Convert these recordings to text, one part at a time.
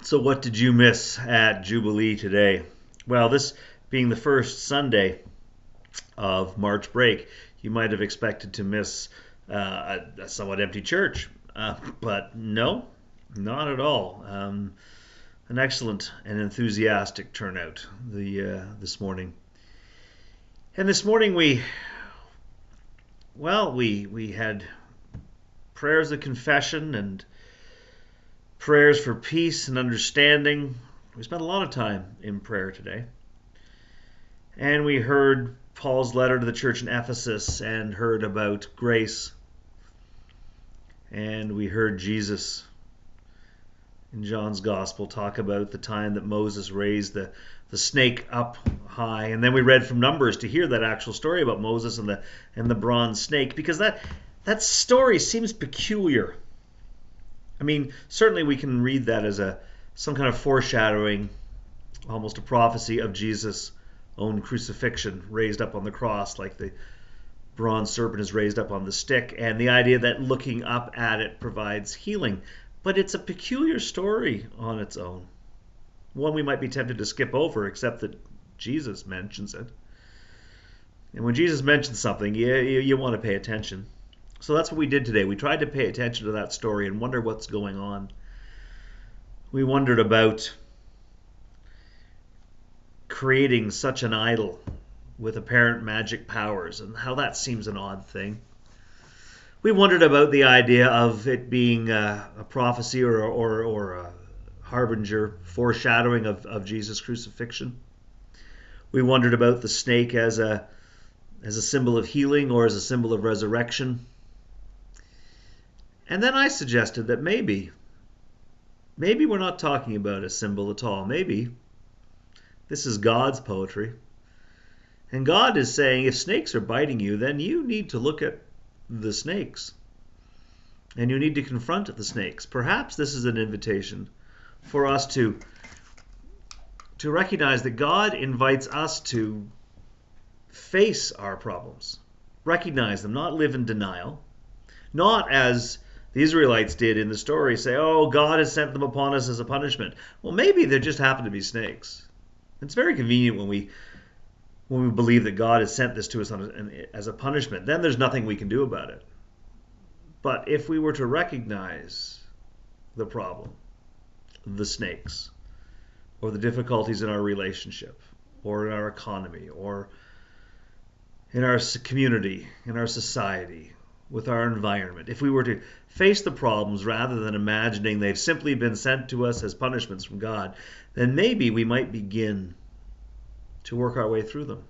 So what did you miss at Jubilee today? Well, this being the first Sunday of March break, you might have expected to miss a somewhat empty church, but no, not at all. An excellent and enthusiastic turnout this morning. And this morning we had prayers of confession and prayers for peace and understanding. We spent a lot of time in prayer today. And we heard Paul's letter to the church in Ephesus and heard about grace. And we heard Jesus in John's Gospel talk about the time that Moses raised the snake up high. And then we read from Numbers to hear that actual story about Moses and the bronze snake, because that story seems peculiar. I mean, certainly we can read that as some kind of foreshadowing, almost a prophecy of Jesus' own crucifixion, raised up on the cross like the bronze serpent is raised up on the stick, and the idea that looking up at it provides healing. But it's a peculiar story on its own. One we might be tempted to skip over, except that Jesus mentions it. And when Jesus mentions something, you want to pay attention. So that's what we did today. We tried to pay attention to that story and wonder what's going on. We wondered about creating such an idol with apparent magic powers and how that seems an odd thing. We wondered about the idea of it being a prophecy or a harbinger, foreshadowing of Jesus' crucifixion. We wondered about the snake as a symbol of healing or as a symbol of resurrection. And then I suggested that maybe we're not talking about a symbol at all. Maybe this is God's poetry. And God is saying, if snakes are biting you, then you need to look at the snakes. And you need to confront the snakes. Perhaps this is an invitation for us to recognize that God invites us to face our problems. Recognize them, not live in denial. Not as the Israelites did in the story, say, oh, God has sent them upon us as a punishment. Well, maybe there just happen to be snakes. It's very convenient when we believe that God has sent this to us as a punishment. Then there's nothing we can do about it. But if we were to recognize the problem, the snakes, or the difficulties in our relationship, or in our economy, or in our community, in our society, with our environment, if we were to face the problems rather than imagining they've simply been sent to us as punishments from God, then maybe we might begin to work our way through them.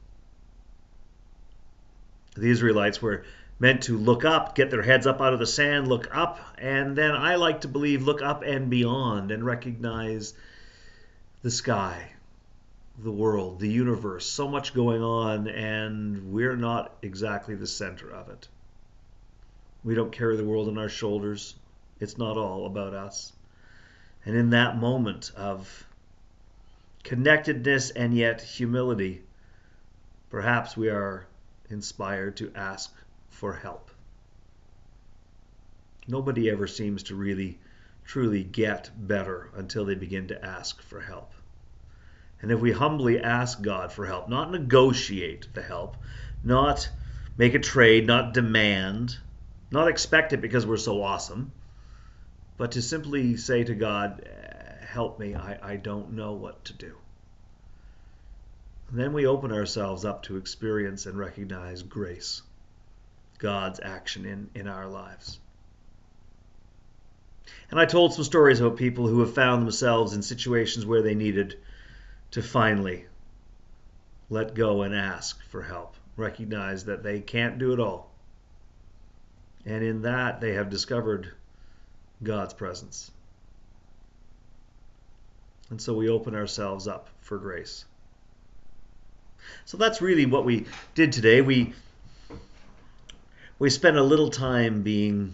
The Israelites were meant to look up, get their heads up out of the sand, look up, and then I like to believe look up and beyond and recognize the sky, the world, the universe, so much going on, and we're not exactly the center of it. We don't carry the world on our shoulders. It's not all about us. And in that moment of connectedness and yet humility, perhaps we are inspired to ask for help. Nobody ever seems to really, truly get better until they begin to ask for help. And if we humbly ask God for help, not negotiate the help, not make a trade, not demand, not expect it because we're so awesome, but to simply say to God, help me, I don't know what to do. And then we open ourselves up to experience and recognize grace, God's action in our lives. And I told some stories about people who have found themselves in situations where they needed to finally let go and ask for help, recognize that they can't do it all. And in that, they have discovered God's presence. And so we open ourselves up for grace. So that's really what we did today. We spent a little time being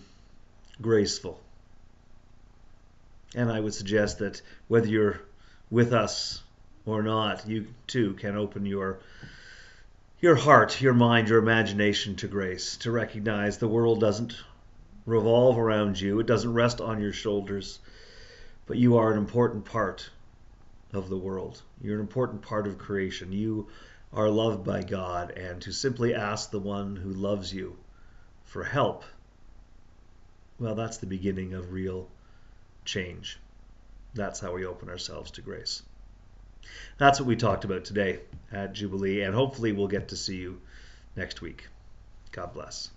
graceful. And I would suggest that whether you're with us or not, you too can open your heart, your mind, your imagination to grace, to recognize the world doesn't revolve around you. It doesn't rest on your shoulders. but you are an important part of the world. You're an important part of creation. You are loved by God, and to simply ask the one who loves you for help, well, that's the beginning of real change. That's how we open ourselves to grace. That's what we talked about today at Jubilee, and hopefully we'll get to see you next week. God bless.